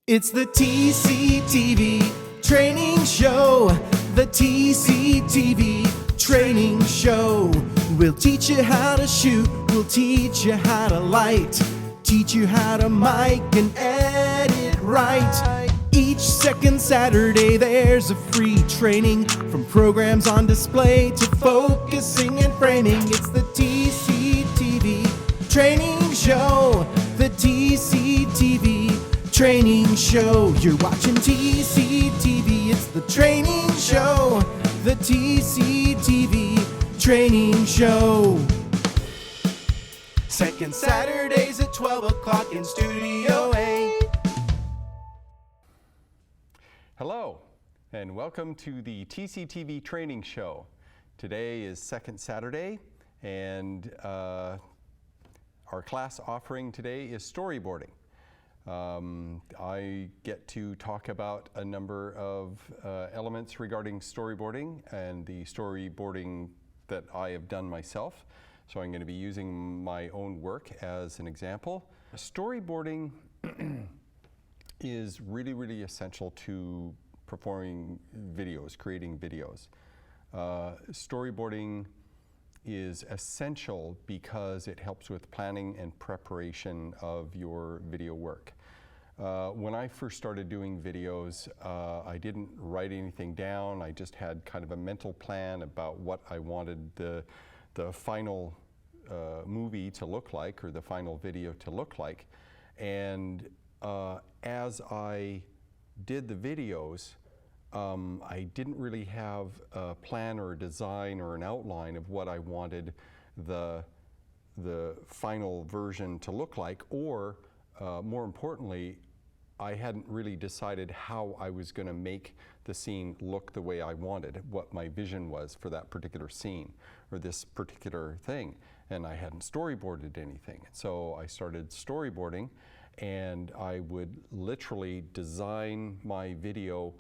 It's the TCTV training show. The TCTV training show. We'll teach you how to shoot. We'll teach you how to light. Teach you how to mic and edit right. Each second Saturday there's a free training, from programs on display to focusing and framing. It's the TCTV training show. The TCTV training show. You're watching TCTV. It's the training show. The TCTV training show. Second Saturdays at 12 o'clock in Studio A. Hello, and welcome to the TCTV training show. Today is second Saturday, and our class offering today is storyboarding. I get to talk about a number of elements regarding storyboarding and the storyboarding that I have done myself. So I'm going to be using my own work as an example. Storyboarding is really essential to performing videos, creating videos. Storyboarding is essential because it helps with planning and preparation of your video work. When I first started doing videos, I didn't write anything down. I just had kind of a mental plan about what I wanted the final movie to look like, or the final video to look like. And as I did the videos, I didn't really have a plan or a design or an outline of what I wanted the final version to look like, or more importantly, I hadn't really decided how I was going to make the scene look the way I wanted, what my vision was for that particular scene or this particular thing. And I hadn't storyboarded anything. So I started storyboarding, and I would literally design my video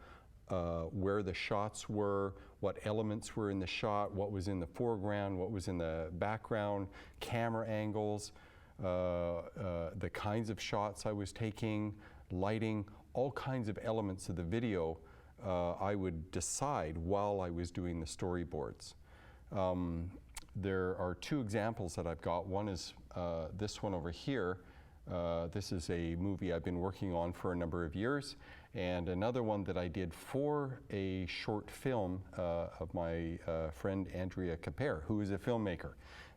where the shots were, what elements were in the shot, what was in the foreground, what was in the background, camera angles, the kinds of shots I was taking, lighting, all kinds of elements of the video I would decide while I was doing the storyboards. There are two examples that I've got. One is this one over here. This is a movie I've been working on for a number of years, and another one that I did for a short film of my friend Andrea Capere, who is a filmmaker.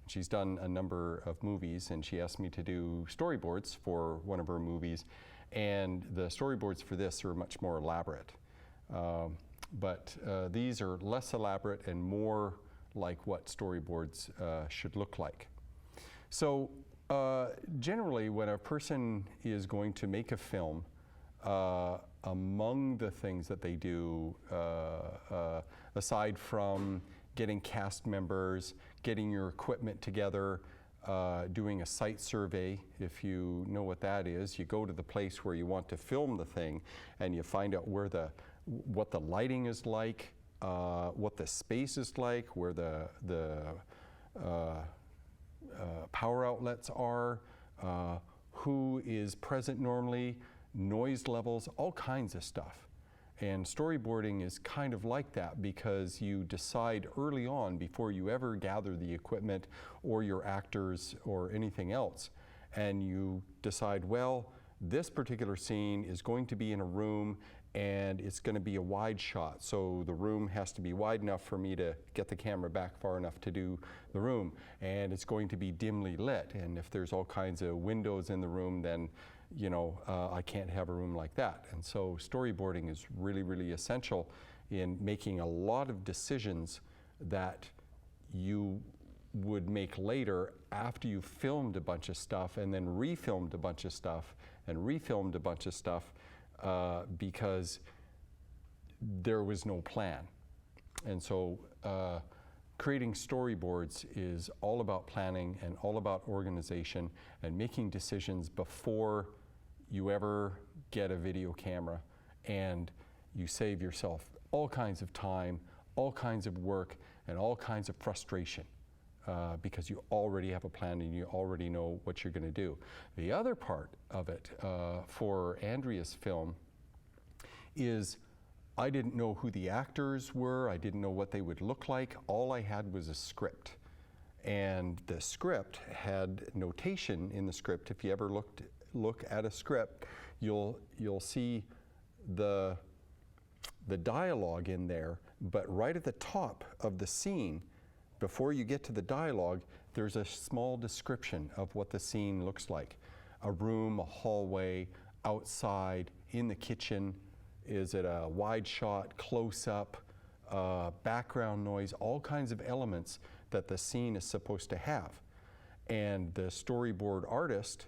She's done a number of movies, and she asked me to do storyboards for one of her movies, and the storyboards for this are much more elaborate. But these are less elaborate and more like what storyboards should look like. So generally, when a person is going to make a film, among the things that they do, aside from getting cast members, getting your equipment together, doing a site survey, if you know what that is, you go to the place where you want to film the thing, and you find out where what the lighting is like, what the space is like, where the power outlets are, who is present normally, noise levels, all kinds of stuff. And storyboarding is kind of like that, because you decide early on, before you ever gather the equipment or your actors or anything else, and you decide, well, this particular scene is going to be in a room, and it's going to be a wide shot, so the room has to be wide enough for me to get the camera back far enough to do the room, and it's going to be dimly lit, and if there's all kinds of windows in the room, then you know, I can't have a room like that. And so storyboarding is really essential in making a lot of decisions that you would make later after you filmed a bunch of stuff, and then refilmed a bunch of stuff, and refilmed a bunch of stuff, because there was no plan. And so creating storyboards is all about planning and all about organization and making decisions before you ever get a video camera, and you save yourself all kinds of time, all kinds of work, and all kinds of frustration because you already have a plan and you already know what you're going to do. The other part of it for Andrea's film is I didn't know who the actors were. I didn't know what they would look like. All I had was a script. And the script had notation in the script. If you ever look at a script, you'll see the dialogue in there, but right at the top of the scene, before you get to the dialogue, there's a small description of what the scene looks like. A room, a hallway, outside, in the kitchen. Is it a wide shot, close up, background noise, all kinds of elements that the scene is supposed to have. And the storyboard artist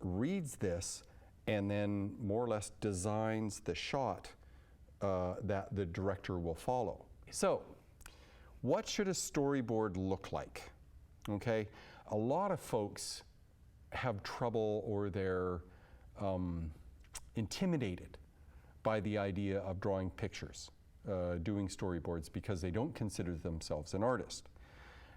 reads this and then more or less designs the shot that the director will follow. So, what should a storyboard look like? Okay, a lot of folks have trouble or they're intimidated by the idea of drawing pictures, doing storyboards, because they don't consider themselves an artist.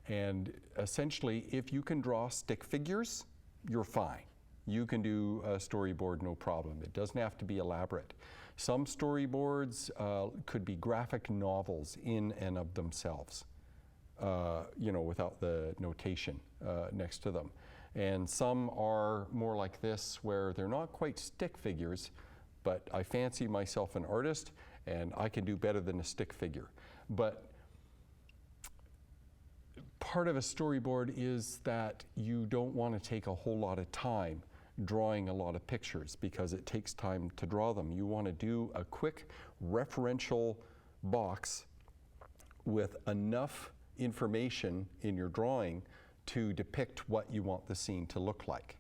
And essentially, if you can draw stick figures, you're fine. You can do a storyboard no problem. It doesn't have to be elaborate. Some storyboards could be graphic novels in and of themselves, you know, without the notation next to them. And some are more like this, where they're not quite stick figures, but I fancy myself an artist and I can do better than a stick figure. But part of a storyboard is that you don't want to take a whole lot of time drawing a lot of pictures, because it takes time to draw them. You want to do a quick referential box with enough information in your drawing to depict what you want the scene to look like,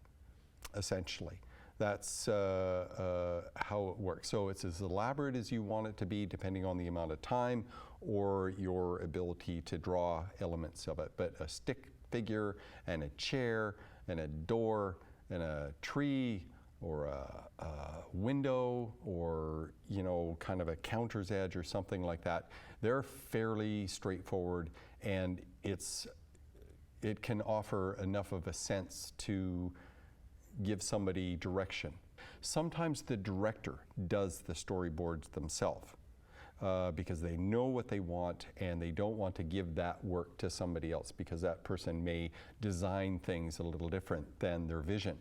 essentially. That's how it works. So it's as elaborate as you want it to be, depending on the amount of time or your ability to draw elements of it. But a stick figure and a chair and a door and a tree or a window, or, you know, kind of a counter's edge or something like that, they're fairly straightforward, and it can offer enough of a sense to give somebody direction. Sometimes the director does the storyboards themselves because they know what they want and they don't want to give that work to somebody else, because that person may design things a little different than their vision.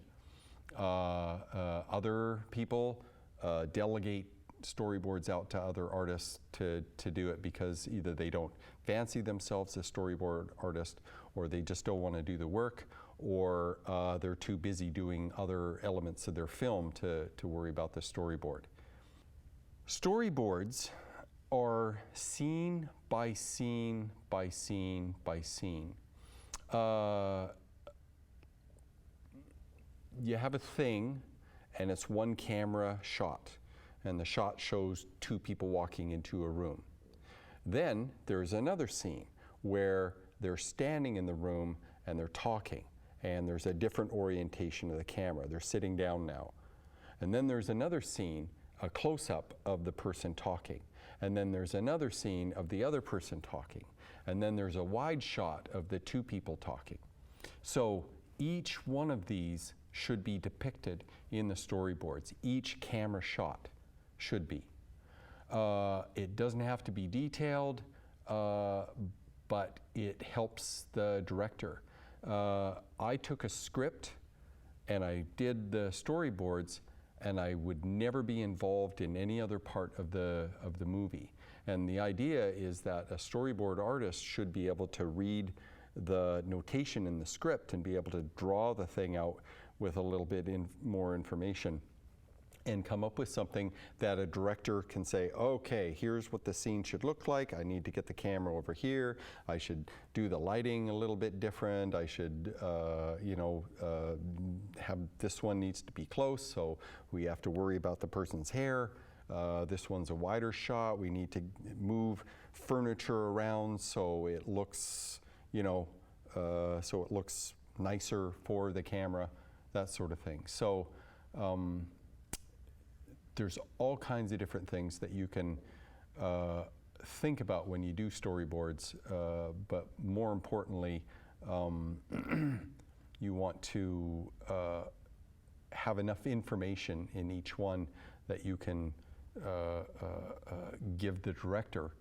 Other people delegate storyboards out to other artists to do it, because either they don't fancy themselves a storyboard artist, or they just don't want to do the work, or they're too busy doing other elements of their film to worry about the storyboard. Storyboards are scene by scene by scene by scene. You have a thing, and it's one camera shot, and the shot shows two people walking into a room. Then there's another scene where they're standing in the room and they're talking, and there's a different orientation of the camera. They're sitting down now. And then there's another scene, a close-up of the person talking. And then there's another scene of the other person talking. And then there's a wide shot of the two people talking. So each one of these should be depicted in the storyboards. Each camera shot should be. It doesn't have to be detailed, but it helps the director. I took a script and I did the storyboards, and I would never be involved in any other part of the movie. And the idea is that a storyboard artist should be able to read the notation in the script and be able to draw the thing out with a little bit more information and come up with something that a director can say, okay, here's what the scene should look like. I need to get the camera over here. I should do the lighting a little bit different. I should, have this one needs to be close, so we have to worry about the person's hair. This one's a wider shot. We need to move furniture around so it looks, so it looks nicer for the camera, that sort of thing. So. There's all kinds of different things that you can think about when you do storyboards, but more importantly, you want to have enough information in each one that you can give the director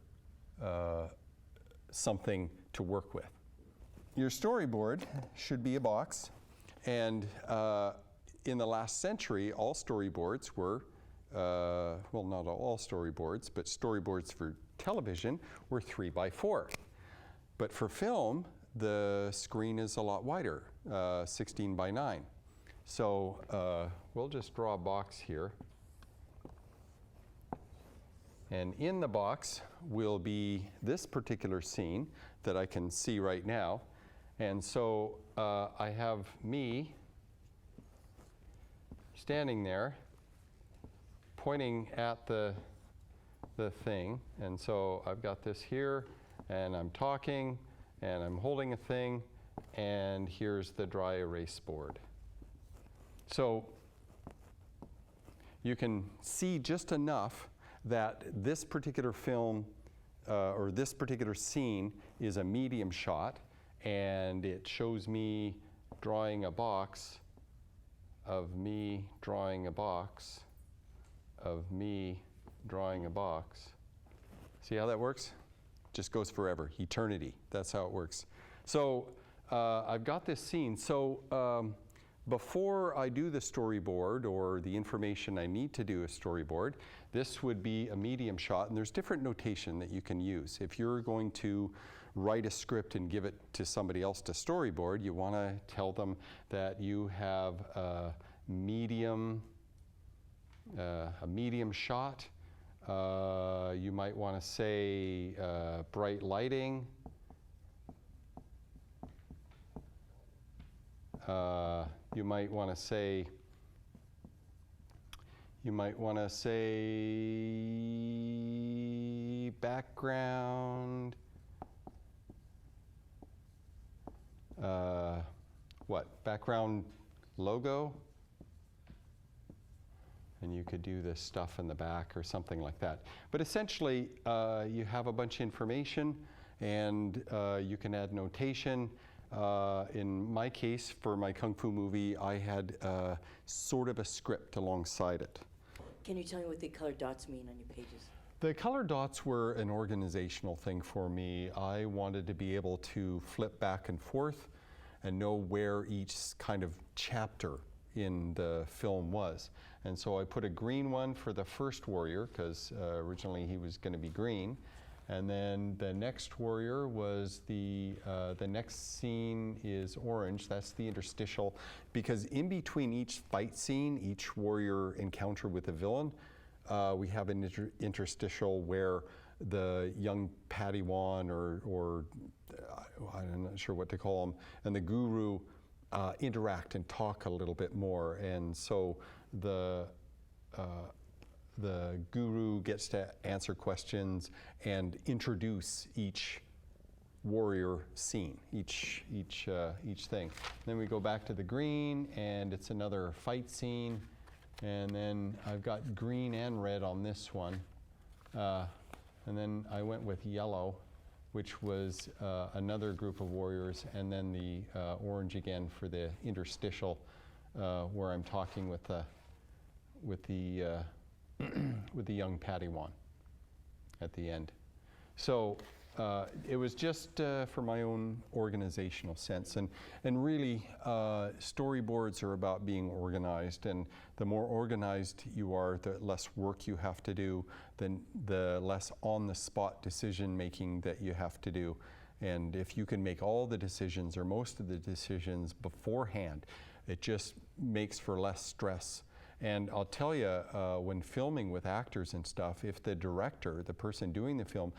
something to work with. Your storyboard should be a box, and in the last century, all storyboards were, well, not all storyboards, but storyboards for television were 3x4. But for film, the screen is a lot wider, 16:9. So we'll just draw a box here. And in the box will be this particular scene that I can see right now. And so I have me standing there pointing at the thing. And so I've got this here, and I'm talking, and I'm holding a thing, and here's the dry erase board. So you can see just enough that this particular film or this particular scene is a medium shot, and it shows me drawing a box of me drawing a box of me drawing a box. See how that works? Just goes forever, eternity. That's how it works. So I've got this scene. So before I do the storyboard or the information I need to do a storyboard, this would be a medium shot, and there's different notation that you can use. If you're going to write a script and give it to somebody else to storyboard, you want to tell them that you have a medium shot. You might want to say bright lighting. You might want to say background. Background logo. And you could do this stuff in the back or something like that. But essentially, you have a bunch of information, and you can add notation. In my case, for my Kung Fu movie, I had sort of a script alongside it. Can you tell me what the colored dots mean on your pages? The color dots were an organizational thing for me. I wanted to be able to flip back and forth and know where each kind of chapter in the film was. And so I put a green one for the first warrior, because originally he was going to be green. And then the next warrior was the next scene is orange. That's the interstitial, because in between each fight scene, each warrior encounter with a villain, we have an interstitial where the young Padawan or I'm not sure what to call him, and the guru interact and talk a little bit more. And so the guru gets to answer questions and introduce each warrior scene, each thing. Then we go back to the green, and it's another fight scene. And then I've got green and red on this one. And then I went with yellow, which was another group of warriors, and then the orange again for the interstitial, where I'm talking with the young Padawan at the end. So it was just for my own organizational sense. And really, storyboards are about being organized. And the more organized you are, the less work you have to do, then the less on-the-spot decision-making that you have to do. And if you can make all the decisions or most of the decisions beforehand, it just makes for less stress. And I'll tell you, when filming with actors and stuff, if the director, the person doing the film,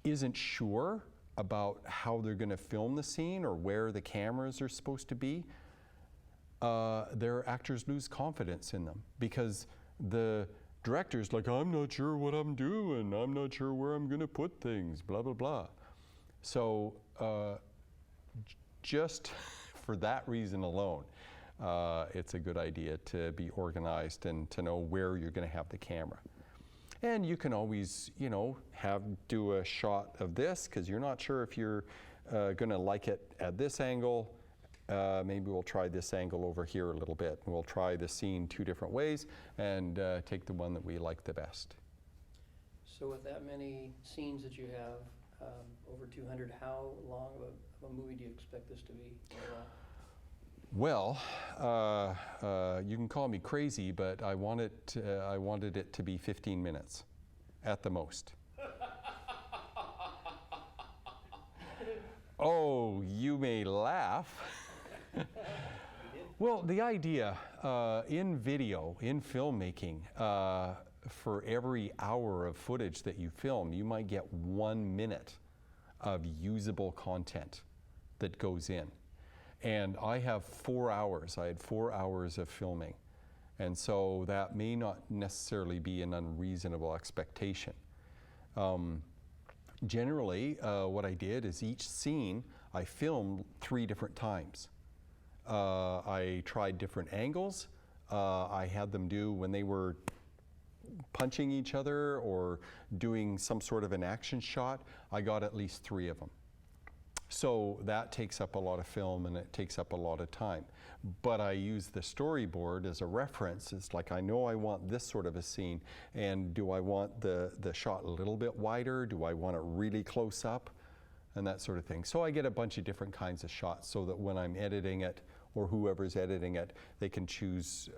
isn't sure about how they're going to film the scene or where the cameras are supposed to be, their actors lose confidence in them, because the director's like, I'm not sure what I'm doing, I'm not sure where I'm going to put things, blah, blah, blah. So just for that reason alone, it's a good idea to be organized and to know where you're going to have the camera. And you can always, you know, do a shot of this because you're not sure if you're going to like it at this angle. Maybe we'll try this angle over here a little bit. And we'll try the scene 2 different ways and take the one that we like the best. So with that many scenes that you have, over 200, how long of a movie do you expect this to be overall? Well, you can call me crazy, but I wanted it to be 15 minutes at the most. Oh, you may laugh. Well, the idea in video, in filmmaking, for every hour of footage that you film, you might get 1 minute of usable content that goes in. And I have 4 hours. I had 4 hours of filming. And so that may not necessarily be an unreasonable expectation. Generally, what I did is each scene I filmed 3 different times. I tried different angles. I had them do when they were punching each other or doing some sort of an action shot. I got at least 3 of them. So that takes up a lot of film and it takes up a lot of time. But I use the storyboard as a reference. It's like, I know I want this sort of a scene, and do I want the shot a little bit wider? Do I want it really close up? And that sort of thing. So I get a bunch of different kinds of shots so that when I'm editing it, or whoever's editing it, they can choose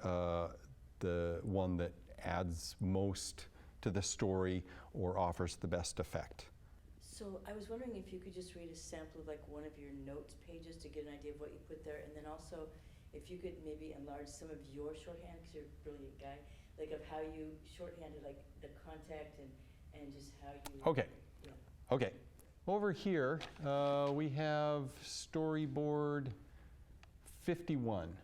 the one that adds most to the story or offers the best effect. So I was wondering if you could just read a sample of like one of your notes pages to get an idea of what you put there, and then also if you could maybe enlarge some of your shorthand, because you're a brilliant guy, like of how you shorthanded like the contact and just how you... Okay. Yeah. Okay. Over here, we have storyboard 51.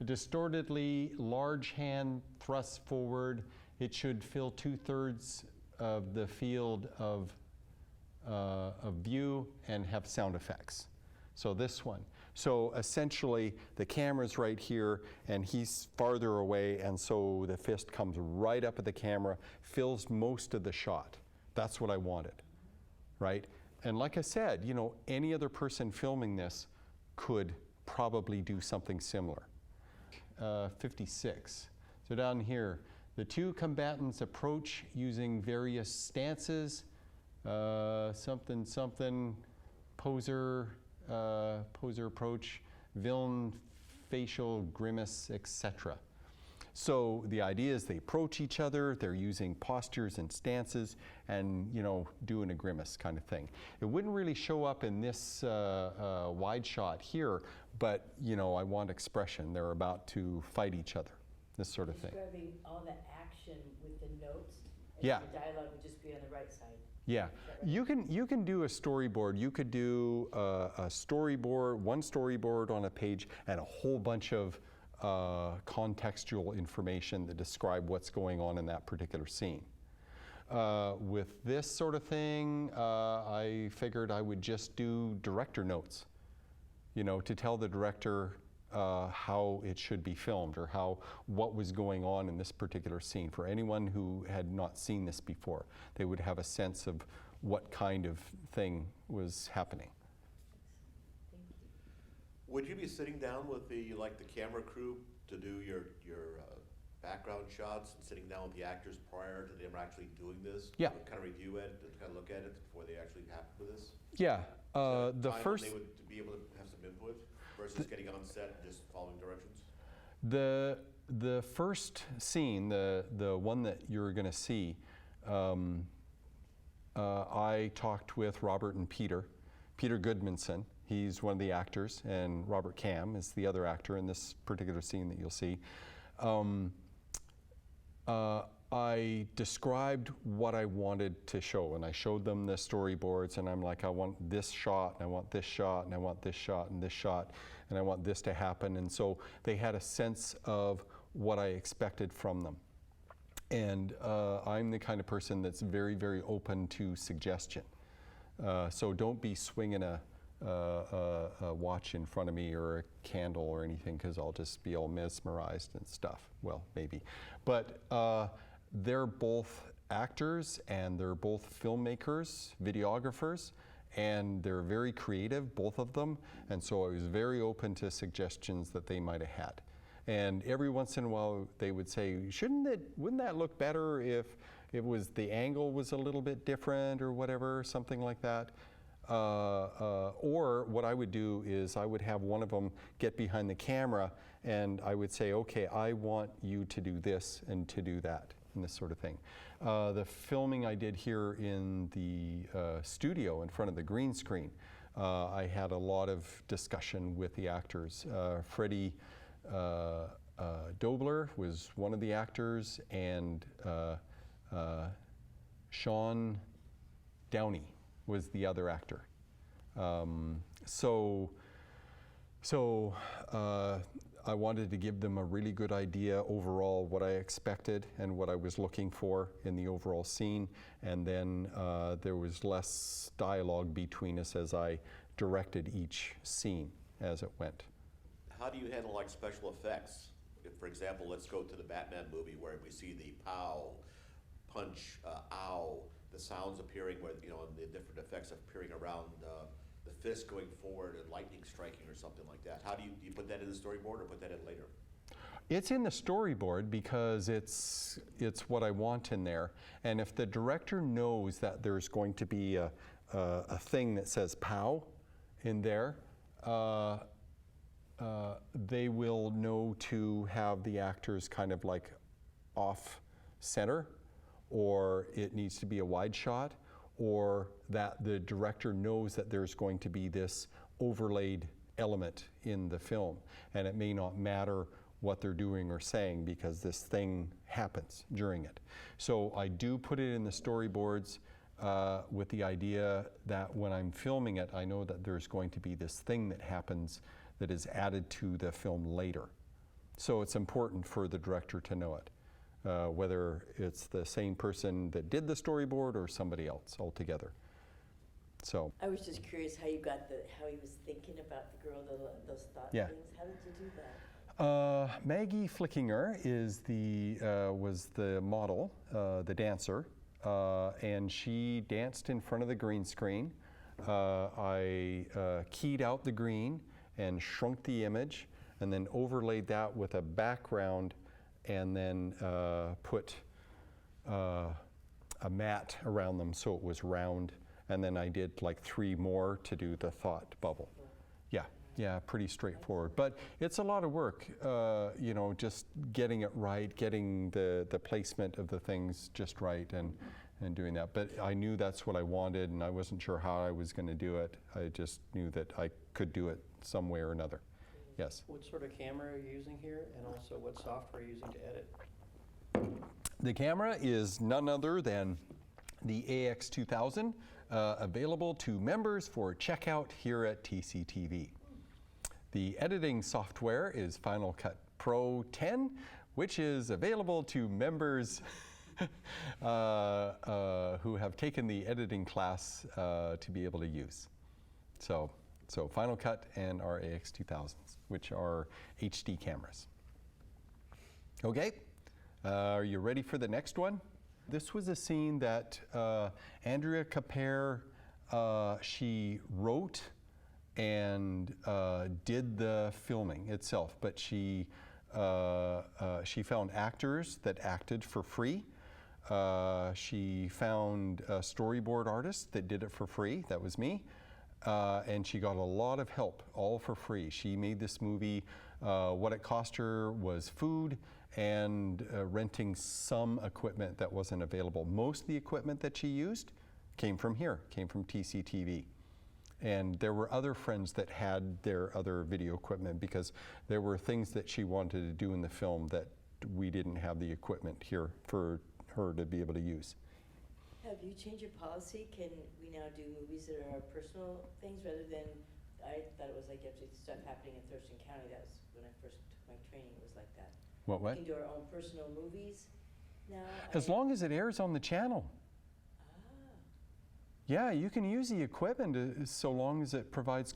Distortedly large hand thrusts forward. It should fill 2/3 of the field of view and have sound effects. So this one. So essentially the camera's right here and he's farther away, and so the fist comes right up at the camera, fills most of the shot. That's what I wanted, right? And like I said, you know, any other person filming this could probably do something similar. 56. So down here, the 2 combatants approach using various stances, something, something, poser approach, villain, facial grimace, etc. So the idea is they approach each other, they're using postures and stances and, you know, doing a grimace kind of thing. It wouldn't really show up in this wide shot here, but, you know, I want expression. They're about to fight each other, this sort of thing. Describing all the action with the notes, and yeah. The dialogue would just be on the right side. Yeah, right? You can do a storyboard. You could do a storyboard, one storyboard on a page, and a whole bunch of contextual information that describe what's going on in that particular scene. With this sort of thing, I figured I would just do director notes, you know, to tell the director how it should be filmed, or what was going on in this particular scene. For anyone who had not seen this before, they would have a sense of what kind of thing was happening. Would you be sitting down with the camera crew to do your background shots and sitting down with the actors prior to them actually doing this? Yeah. To kind of review it, to kind of look at it before they actually happen with this? Yeah. The time first. when they would be able to have some input versus getting on set and just following directions? The first scene, the one that you're going to see, I talked with Robert and Peter Goodmanson. He's one of the actors, and Robert Cam is the other actor in this particular scene that you'll see. I described what I wanted to show, and I showed them the storyboards, and I'm like, I want this shot, and I want this shot, and I want this shot, and this shot, and I want this to happen. And so they had a sense of what I expected from them. And I'm the kind of person that's very, very open to suggestion. So don't be swinging a a watch in front of me or a candle or anything, because I'll just be all mesmerized and stuff. Well, maybe. But they're both actors and they're both filmmakers, videographers, and they're very creative, both of them. And so I was very open to suggestions that they might have had. And every once in a while they would say, wouldn't that look better if it was, the angle was a little bit different or whatever, something like that. Or what I would do is I would have one of them get behind the camera and I would say, okay, I want you to do this and to do that, and this sort of thing. The filming I did here in the studio in front of the green screen, I had a lot of discussion with the actors. Freddie Dobler was one of the actors, and Sean Downey was the other actor. I wanted to give them a really good idea overall what I expected and what I was looking for in the overall scene, and then there was less dialogue between us as I directed each scene as it went. How do you handle like special effects? If, for example, let's go to the Batman movie where we see the pow, punch, ow, the sounds appearing, where, you know, and the different effects appearing around the fist going forward and lightning striking or something like that. How do you put that in the storyboard or put that in later? It's in the storyboard because it's what I want in there. And if the director knows that there's going to be a thing that says pow in there, they will know to have the actors kind of like off center, or it needs to be a wide shot, or that the director knows that there's going to be this overlaid element in the film, and it may not matter what they're doing or saying because this thing happens during it. So I do put it in the storyboards with the idea that when I'm filming it, I know that there's going to be this thing that happens that is added to the film later. So it's important for the director to know it. Whether it's the same person that did the storyboard or somebody else altogether. So I was just curious how you got how he was thinking about the girl, those thought Yeah. things. How did you do that? Maggie Flickinger was the model, the dancer, and she danced in front of the green screen. I keyed out the green and shrunk the image, and then overlaid that with a background, and then put a mat around them so it was round, and then I did like 3 more to do the thought bubble. Yeah, pretty straightforward, but it's a lot of work, you know, just getting it right, getting the placement of the things just right, and doing that. But I knew that's what I wanted, and I wasn't sure how I was going to do it. I just knew that I could do it some way or another. Yes. What sort of camera are you using here, and also what software are you using to edit? The camera is none other than the AX2000, available to members for checkout here at TCTV. The editing software is Final Cut Pro 10, which is available to members who have taken the editing class to be able to use. So Final Cut and our AX2000s, which are HD cameras. Okay, are you ready for the next one? This was a scene that Andrea Capere, she wrote and did the filming itself, but she found actors that acted for free. She found a storyboard artist that did it for free. That was me. And she got a lot of help, all for free. She made this movie. What it cost her was food and renting some equipment that wasn't available. Most of the equipment that she used came from here, came from TCTV. And there were other friends that had their other video equipment because there were things that she wanted to do in the film that we didn't have the equipment here for her to be able to use. Have you changed your policy? Can we now do movies that are personal things rather than, I thought it was like you have to stuff happening in Thurston County. That was when I first took my training, it was like that. What? We can do our own personal movies now. As long as it airs on the channel. Yeah, you can use the equipment so long as it provides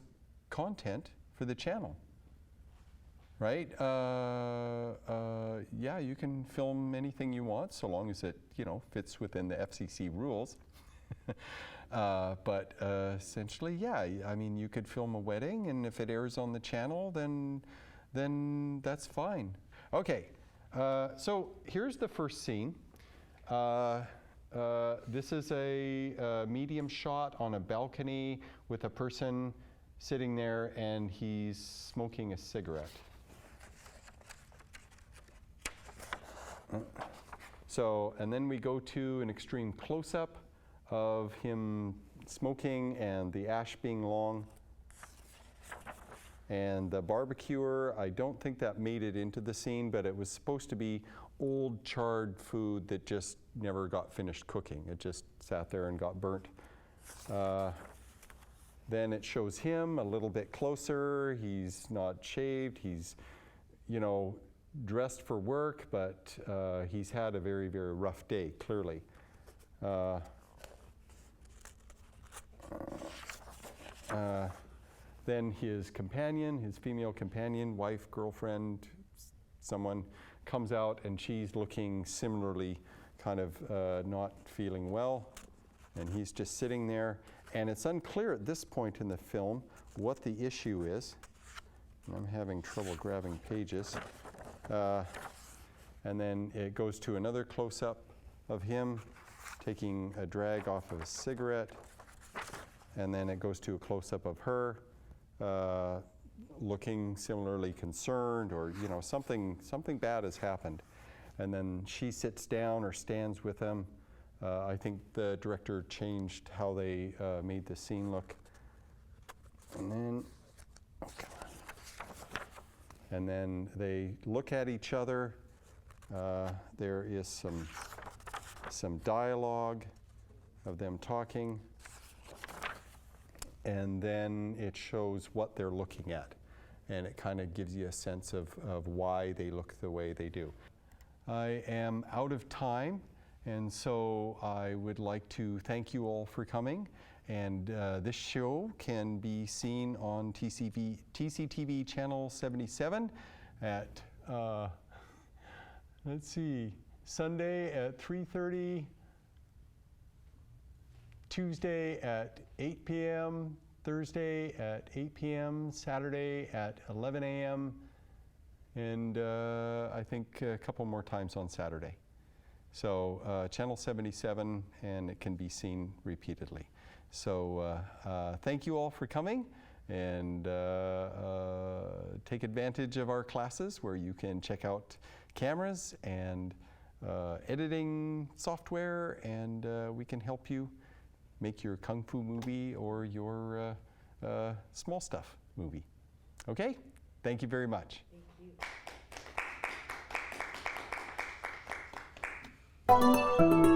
content for the channel, right? Yeah, you can film anything you want so long as it, you know, fits within the FCC rules. But essentially, yeah, I mean, you could film a wedding, and if it airs on the channel, then that's fine. Okay, so here's the first scene. This is a medium shot on a balcony with a person sitting there, and he's smoking a cigarette. So, and then we go to an extreme close-up of him smoking and the ash being long. And the barbecuer, I don't think that made it into the scene, but it was supposed to be old charred food that just never got finished cooking. It just sat there and got burnt. Then it shows him a little bit closer. He's not shaved. He's, you know, dressed for work, but he's had a very, very rough day, clearly. Then his companion, his female companion, wife, girlfriend, someone comes out, and she's looking similarly kind of not feeling well, and he's just sitting there. And it's unclear at this point in the film what the issue is. And I'm having trouble grabbing pages. And then it goes to another close-up of him taking a drag off of a cigarette. And then it goes to a close-up of her looking similarly concerned, or, you know, something bad has happened. And then she sits down or stands with him. I think the director changed how they made the scene look. And then, oh, come on. And then they look at each other. There is some dialogue of them talking. And then it shows what they're looking at. And it kind of gives you a sense of why they look the way they do. I am out of time, and so I would like to thank you all for coming. And this show can be seen on TCTV channel 77 at, let's see, Sunday at 3:30, Tuesday at 8 p.m., Thursday at 8 p.m., Saturday at 11 a.m., and I think a couple more times on Saturday. So channel 77, and it can be seen repeatedly. So thank you all for coming, and take advantage of our classes where you can check out cameras and editing software, and we can help you make your Kung Fu movie or your small stuff movie. Okay? Thank you very much. Thank you.